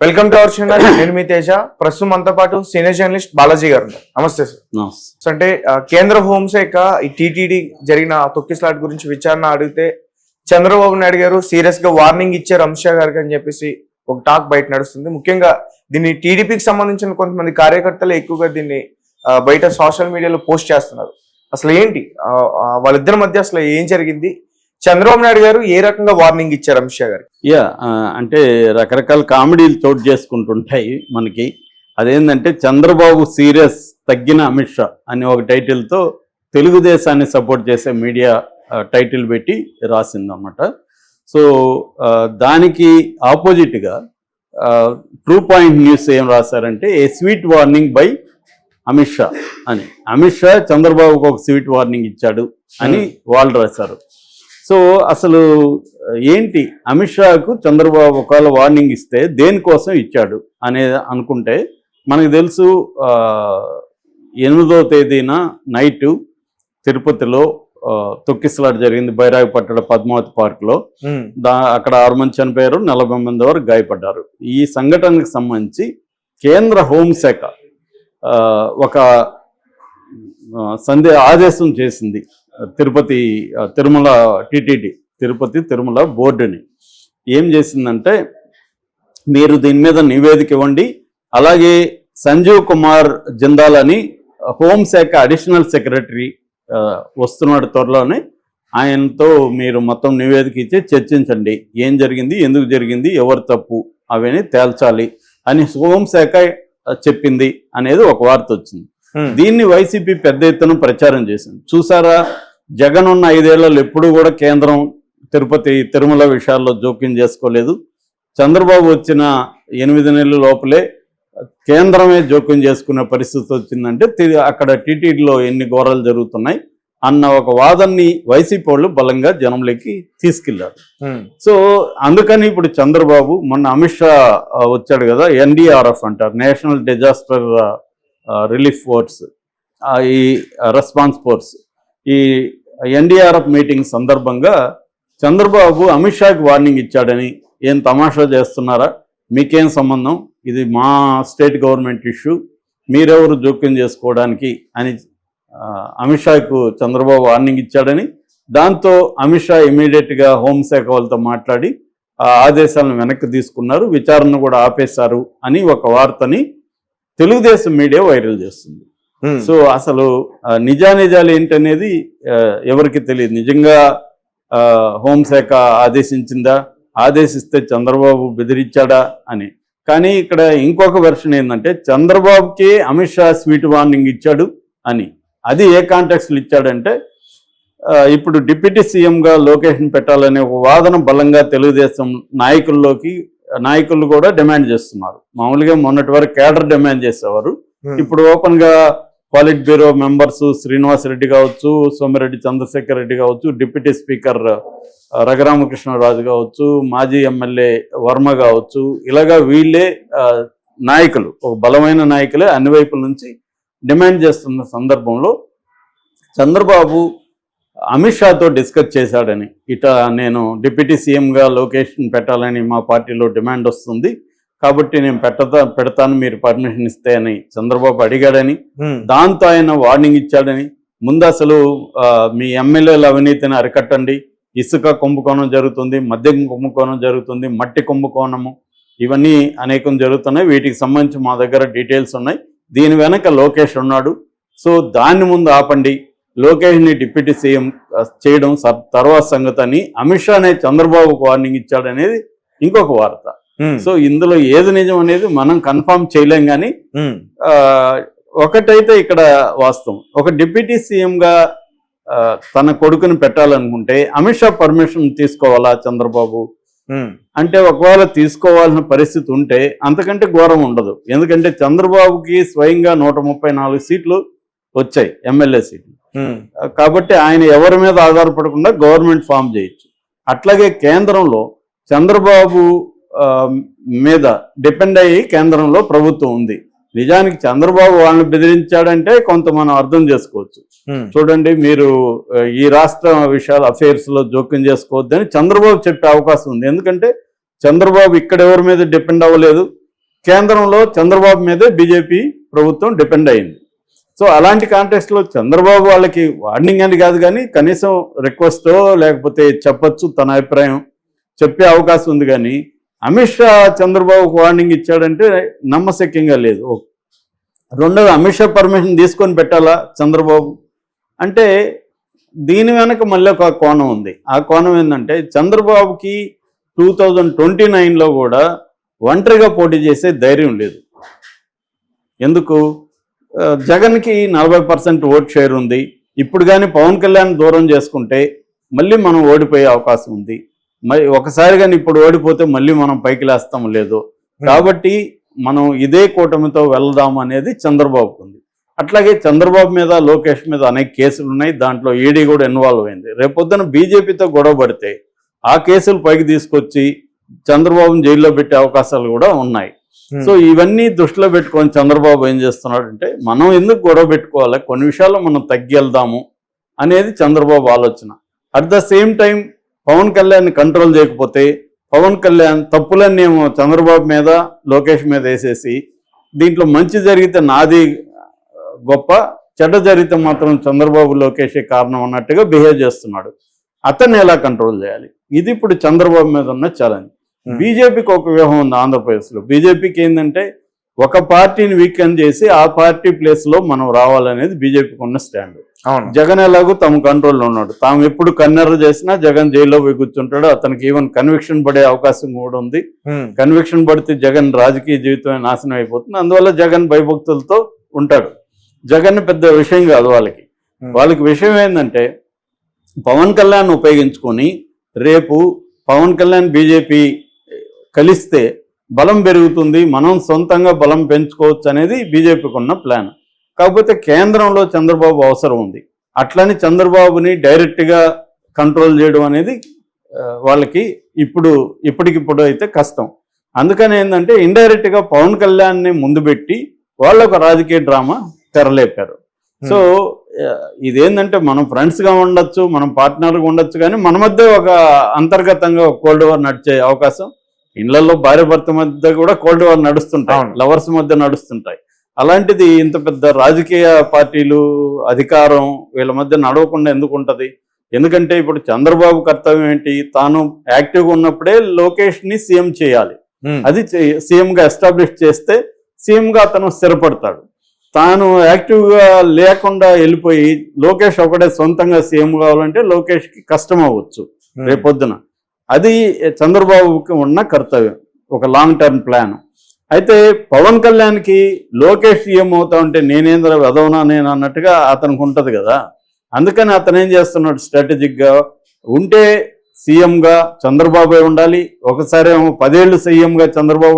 Welcome to our channel. నేను మీ తేజ. ప్రస్తుతం మనతో పాటు సీనియర్ జర్నలిస్ట్ బాలాజీ గారు ఉన్నారు. నమస్తే సార్. సో అంటే కేంద్ర హోంశాఖ ఈ టీటీడీ జరిగిన తొక్కిసలాట్ గురించి విచారణ అడిగితే చంద్రబాబు నాయుడు గారు సీరియస్ గా వార్నింగ్ ఇచ్చారు అమిత్ షా గారికి అని చెప్పేసి ఒక టాక్ బయట నడుస్తుంది. ముఖ్యంగా దీన్ని టీడీపీకి సంబంధించిన కొంతమంది కార్యకర్తలు ఎక్కువగా దీన్ని బయట సోషల్ మీడియాలో పోస్ట్ చేస్తున్నారు. అసలు ఏంటి వాళ్ళిద్దరి మధ్య అసలు ఏం జరిగింది? చంద్రబాబు నాయుడు గారు ఏ రకంగా వార్నింగ్ ఇచ్చారు అమిత్ షా గారు? అంటే రకరకాల కామెడీలు చోటు చేసుకుంటుంటాయి మనకి. అదేంటంటే చంద్రబాబు సీరియస్ తగ్గిన అమిత్ షా అని ఒక టైటిల్తో తెలుగుదేశాన్ని సపోర్ట్ చేసే మీడియా టైటిల్ పెట్టి రాసిందన్నమాట. సో దానికి ఆపోజిట్గా ట్రూ పాయింట్ న్యూస్ ఏం రాశారంటే a sweet warning by Amit Shah అని. అమిత్ షా చంద్రబాబుకు ఒక స్వీట్ వార్నింగ్ ఇచ్చాడు అని వాళ్ళు రాశారు. సో అసలు ఏంటి, అమిత్ షాకు చంద్రబాబు ఒకవేళ వార్నింగ్ ఇస్తే దేనికోసం ఇచ్చాడు అనేది అనుకుంటే మనకు తెలుసు. 8వ తేదీన నైటు తిరుపతిలో తొక్కిసలాట జరిగింది బైరాగపట్టణ పద్మావతి పార్క్లో. అక్కడ 6 మంది చనిపోయారు, 40 మంది వరకు గాయపడ్డారు. ఈ సంఘటనకు సంబంధించి కేంద్ర హోంశాఖ ఒక ఆదేశం చేసింది తిరుమల టీటీడీ తిరుపతి తిరుమల బోర్డుని. ఏం చేసిందంటే, మీరు దీని మీద నివేదిక ఇవ్వండి, అలాగే సంజీవ్ కుమార్ జిందాల్ అని హోంశాఖ అడిషనల్ సెక్రటరీ వస్తున్నాడు త్వరలోనే, ఆయనతో మీరు మొత్తం నివేదిక ఇచ్చి చర్చించండి. ఏం జరిగింది, ఎందుకు జరిగింది, ఎవరు తప్పు అవన్నీ తేల్చాలి అని హోంశాఖ చెప్పింది అనేది ఒక వార్త వచ్చింది. దీన్ని వైసీపీ పెద్ద ఎత్తున ప్రచారం చేసింది. చూసారా, జగన్ ఉన్న 5 ఏళ్లలో ఎప్పుడు కూడా కేంద్రం తిరుపతి తిరుమల విషయాల్లో జోక్యం చేసుకోలేదు. చంద్రబాబు వచ్చిన 8 నెలల లోపలే కేంద్రమే జోక్యం చేసుకునే పరిస్థితి వచ్చిందంటే అక్కడ టీటీడీలో ఎన్ని ఘోరాలు జరుగుతున్నాయి అన్న ఒక వాదనని వైసీపీ వాళ్ళు బలంగా జనంలోకి తీసుకెళ్లారు. సో అందుకని ఇప్పుడు చంద్రబాబు మొన్న అమిత్ షా వచ్చాడు కదా, ఎన్డీఆర్ఎఫ్ అంటారు, నేషనల్ డిజాస్టర్ రిలీఫ్ ఫోర్స్, ఈ రెస్పాన్స్ ఫోర్స్, ఈ ఎన్డీఆర్ఎఫ్ మీటింగ్ సందర్భంగా చంద్రబాబు అమిత్ షాకి వార్నింగ్ ఇచ్చాడని, ఏం తమాషా చేస్తున్నారా, మీకేం సంబంధం, ఇది మా స్టేట్ గవర్నమెంట్ ఇష్యూ, మీరెవరు జోక్యం చేసుకోవడానికి అని అమిత్ షాకు చంద్రబాబు వార్నింగ్ ఇచ్చాడని, దాంతో అమిత్ షా ఇమీడియట్గా హోంశాఖ వాళ్ళతో మాట్లాడి ఆ ఆదేశాలను వెనక్కి తీసుకున్నారు, విచారణ కూడా ఆపేశారు అని ఒక వార్తని తెలుగుదేశం మీడియా వైరల్ చేస్తుంది. సో అసలు నిజానిజాలు ఏంటనేది ఎవరికి తెలియదు. నిజంగా హోంశాఖ ఆదేశించిందా, ఆదేశిస్తే చంద్రబాబు బెదిరించాడా అని. కానీ ఇక్కడ ఇంకొక వెర్షన్ ఏంటంటే చంద్రబాబుకి అమిత్ షా స్వీట్ వార్నింగ్ ఇచ్చాడు అని. అది ఏ కాంటెక్స్లో ఇచ్చాడంటే, ఇప్పుడు డిప్యూటీ సీఎంగా లోకేష్ని పెట్టాలనే ఒక వాదన బలంగా తెలుగుదేశం నాయకులు కూడా డిమాండ్ చేస్తున్నారు. మామూలుగా మొన్నటి వరకు కేడర్ డిమాండ్ చేసేవారు, ఇప్పుడు ఓపెన్ గా పాలిట్ బ్యూరో మెంబర్స్ శ్రీనివాస్ రెడ్డి కావచ్చు, సోమిరెడ్డి చంద్రశేఖర్ రెడ్డి కావచ్చు, డిప్యూటీ స్పీకర్ రఘురామకృష్ణరాజు కావచ్చు, మాజీ ఎమ్మెల్యే వర్మ కావచ్చు, ఇలాగా వీళ్ళే నాయకులు, ఒక బలమైన నాయకులే అన్ని వైపుల నుంచి డిమాండ్ చేస్తున్న సందర్భంలో చంద్రబాబు అమిత్ షాతో డిస్కస్ చేశాడని, నేను డిప్యూటీ సీఎంగా లోకేష్ని పెట్టాలని మా పార్టీలో డిమాండ్ వస్తుంది, కాబట్టి నేను పెడతాను మీరు పర్మిషన్ ఇస్తే అని చంద్రబాబు అడిగాడని, దాంతో ఆయన వార్నింగ్ ఇచ్చాడని, ముందు అసలు మీ ఎమ్మెల్యేల అవినీతిని అరికట్టండి, ఇసుక కుంభకోణం జరుగుతుంది, మద్యం కుంభకోణం జరుగుతుంది, మట్టి కుంభకోణము, ఇవన్నీ అనేకం జరుగుతున్నాయి, వీటికి సంబంధించి మా దగ్గర డీటెయిల్స్ ఉన్నాయి, దీని వెనక లోకేష్ ఉన్నాడు, సో దాన్ని ముందు ఆపండి, లోకేష్ని డిప్యూటీ సీఎం చేయడం తర్వాత సంగతి అని అమిత్ షానే చంద్రబాబుకు వార్నింగ్ ఇచ్చాడనేది ఇంకొక వార్త. సో ఇందులో ఏది నిజం అనేది మనం కన్ఫర్మ్ చేయలేం. కానీ ఒకటైతే ఇక్కడ వాస్తవం, ఒక డిప్యూటీ సీఎంగా తన కొడుకుని పెట్టాలనుకుంటే అమిత్ షా పర్మిషన్ తీసుకోవాలా చంద్రబాబు అంటే, ఒకవేళ తీసుకోవాల్సిన పరిస్థితి ఉంటే అంతకంటే ఘోరం ఉండదు. ఎందుకంటే చంద్రబాబుకి స్వయంగా 134 సీట్లు వచ్చాయి, ఎమ్మెల్యే సీట్లు, కాబట్టి ఆయన ఎవరి మీద ఆధారపడకుండా గవర్నమెంట్ ఫామ్ చేయొచ్చు. అట్లాగే కేంద్రంలో చంద్రబాబు మీద డిపెండ్ అయ్యి కేంద్రంలో ప్రభుత్వం ఉంది. నిజానికి చంద్రబాబు వాళ్ళని బెదిరించాడంటే కొంత మనం అర్థం చేసుకోవచ్చు. చూడండి, మీరు ఈ రాష్ట్ర విషయాల అఫైర్స్ లో జోక్యం చేసుకోవద్దని చంద్రబాబు చెప్పే అవకాశం ఉంది. ఎందుకంటే చంద్రబాబు ఇక్కడ ఎవరి మీద డిపెండ్ అవ్వలేదు, కేంద్రంలో చంద్రబాబు మీదే బీజేపీ ప్రభుత్వం డిపెండ్ అయింది. సో అలాంటి కాంటెక్స్లో చంద్రబాబు వాళ్ళకి వార్నింగ్ అని కాదు కానీ కనీసం రిక్వెస్టో లేకపోతే చెప్పొచ్చు, తన అభిప్రాయం చెప్పే అవకాశం ఉంది. కానీ అమిత్ షా చంద్రబాబుకు వార్నింగ్ ఇచ్చాడంటే నమ్మశక్యంగా లేదు. రెండోది, అమిత్ షా పర్మిషన్ తీసుకొని పెట్టాలా చంద్రబాబు అంటే దీని వెనక మళ్ళీ ఒక కోణం ఉంది. ఆ కోణం ఏంటంటే చంద్రబాబుకి 2029లో కూడా ఒంటరిగా పోటీ చేసే ధైర్యం లేదు. ఎందుకు? జగన్కి 40% ఓట్ షేర్ ఉంది. ఇప్పుడు కానీ పవన్ కళ్యాణ్ దూరం చేసుకుంటే మళ్ళీ మనం ఓడిపోయే అవకాశం ఉంది. మరి ఒకసారి కానీ ఇప్పుడు ఓడిపోతే మళ్ళీ మనం పైకి లేస్తాము లేదు. కాబట్టి మనం ఇదే కూటమితో వెళ్దాం అనేది చంద్రబాబుకు ఉంది. అట్లాగే చంద్రబాబు మీద, లోకేష్ మీద అనేక కేసులు ఉన్నాయి. దాంట్లో ఈడీ కూడా ఇన్వాల్వ్ అయింది. రేపొద్దున బీజేపీతో గొడవ పడితే ఆ కేసులు పైకి తీసుకొచ్చి చంద్రబాబుని జైల్లో పెట్టే అవకాశాలు కూడా ఉన్నాయి. సో ఇవన్నీ దృష్టిలో పెట్టుకొని చంద్రబాబు ఏం చేస్తున్నాడంటే మనం ఎందుకు గొడవ పెట్టుకోవాలి, కొన్ని విషయాల్లో మనం తగ్గి వెళ్దాము అనేది చంద్రబాబు ఆలోచన. At the same time Pawan Kalyan control చేయకపోతే పవన్ కళ్యాణ్ తప్పులన్నీ ఏమో చంద్రబాబు మీద, లోకేష్ మీద వేసేసి దీంట్లో మంచి జరిగితే నాది గొప్ప, చెడ్డ జరిగితే మాత్రం చంద్రబాబు, లోకేషే కారణం అన్నట్టుగా బిహేవ్ చేస్తున్నాడు. అతన్ని ఎలా కంట్రోల్ చేయాలి? ఇది ఇప్పుడు చంద్రబాబు మీద ఉన్న ఛాలెంజ్. బీజేపీకి ఒక వ్యూహం ఉంది ఆంధ్రప్రదేశ్లో. బీజేపీకి ఏంటంటే ఒక పార్టీని వీకెండ్ చేసి ఆ పార్టీ ప్లేస్లో మనం రావాలనేది బీజేపీకి ఉన్న స్టాండ్. జగన్ ఎలాగో తమ కంట్రోల్లో ఉన్నాడు. తాము ఎప్పుడు కన్నెర్ర చేసినా జగన్ జైల్లో పోయి కూర్చుంటాడు. అతనికి ఈవెన్ కన్విక్షన్ పడే అవకాశం కూడా ఉంది. కన్విక్షన్ పడితే జగన్ రాజకీయ జీవితమే నాశనం అయిపోతుంది. అందువల్ల జగన్ భయభక్తులతో ఉంటాడు. జగన్ పెద్ద విషయం కాదు వాళ్ళకి. వాళ్ళకి విషయం ఏంటంటే పవన్ కళ్యాణ్ ఉపయోగించుకొని రేపు పవన్ కళ్యాణ్ బీజేపీ కలిస్తే బలం పెరుగుతుంది, మనం సొంతంగా బలం పెంచుకోవచ్చు అనేది బీజేపీకి ఉన్న ప్లాన్. కాకపోతే కేంద్రంలో చంద్రబాబు అవసరం ఉంది. అట్లని చంద్రబాబుని డైరెక్ట్గా కంట్రోల్ చేయడం అనేది వాళ్ళకి ఇప్పటికిప్పుడు అయితే కష్టం. అందుకని ఏంటంటే ఇండైరెక్ట్గా పవన్ కళ్యాణ్ని ముందు పెట్టి వాళ్ళు ఒక రాజకీయ డ్రామా తెరలేపారు. సో ఇదేంటంటే మనం ఫ్రెండ్స్గా ఉండొచ్చు, మనం పార్ట్నర్గా ఉండొచ్చు, కానీ మన మధ్య ఒక అంతర్గతంగా కోల్డ్ వార్ నడిచే అవకాశం, ఇళ్లలో భార్య భర్త మధ్య కూడా కోల్డ్ వార్ నడుస్తుంటాయి, లవర్స్ మధ్య నడుస్తుంటాయి. అలాంటిది ఇంత పెద్ద రాజకీయ పార్టీలు, అధికారం వీళ్ళ మధ్య నడవకుండా ఎందుకు ఉంటుంది? ఎందుకంటే ఇప్పుడు చంద్రబాబు కర్తవ్యం ఏంటి? తాను యాక్టివ్గా ఉన్నప్పుడే లోకేష్ని సీఎం చేయాలి. అది సీఎంగా ఎస్టాబ్లిష్ చేస్తే సీఎంగా అతను స్థిరపడతాడు. తాను యాక్టివ్గా లేకుండా వెళ్ళిపోయి లోకేష్ ఒకటే సొంతంగా సీఎం కావాలంటే లోకేష్కి కష్టం అవ్వచ్చు రేపొద్దున. అది చంద్రబాబుకి ఉన్న కర్తవ్యం, ఒక లాంగ్ టర్మ్ ప్లాన్. అయితే పవన్ కళ్యాణ్కి లోకేష్ సీఎం అవుతా ఉంటే నేనేంద్ర వెదవనా నేను అన్నట్టుగా అతనికి ఉంటుంది కదా. అందుకని అతను ఏం చేస్తున్నాడు, స్ట్రాటజిక్గా ఉంటే సీఎంగా చంద్రబాబు ఉండాలి. ఒకసారి ఏమో 10 ఏళ్ళు సీఎంగా చంద్రబాబు